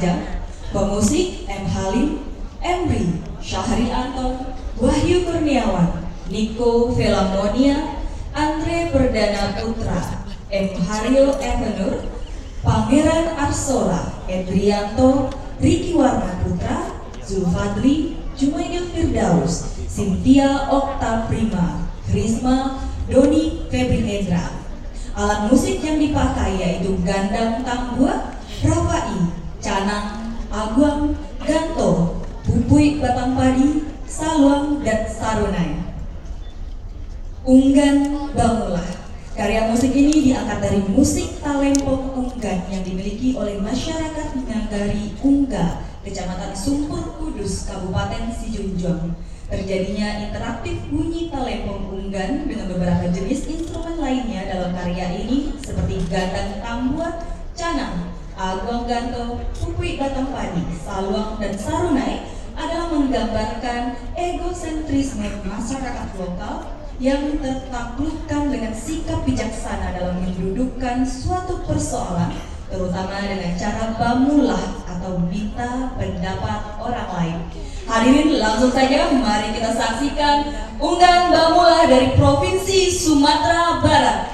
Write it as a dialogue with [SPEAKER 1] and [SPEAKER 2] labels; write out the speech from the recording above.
[SPEAKER 1] Panjang, pemusik M. Halim, Emri, Syahri Anton, Wahyu Kurniawan, Niko Velamonia, Andre Perdana Putra, M. Haryo Evenur, Pangeran Arsola, Edrianto, Riki Warna Putra, Zulfadli, Jumaidil Firdaus, Cynthia Okta Prima, Krisma, Doni Febri Hendra. Alat musik yang dipakai yaitu gandang tambua, rawai, canang, aguang, ganto, pupui batang padi, saluang, dan sarunai. Unggan Bamulah. Karya musik ini diangkat dari musik talempong Unggan yang dimiliki oleh masyarakat Nagari Ungga, Kecamatan Sumpur Kudus, Kabupaten Sijunjung. Terjadinya interaktif bunyi talempong Unggan dengan beberapa jenis instrumen lainnya dalam karya ini seperti gandang tambua, canang, aguang ganto, pupui batang padi, saluang, dan sarunai adalah menggambarkan egosentrisme masyarakat lokal yang tertaklukkan dengan sikap bijaksana dalam mendudukkan suatu persoalan, terutama dengan cara bamulah atau minta pendapat orang lain. Hadirin, langsung saja mari kita saksikan Unggan Bamulah dari Provinsi Sumatera Barat.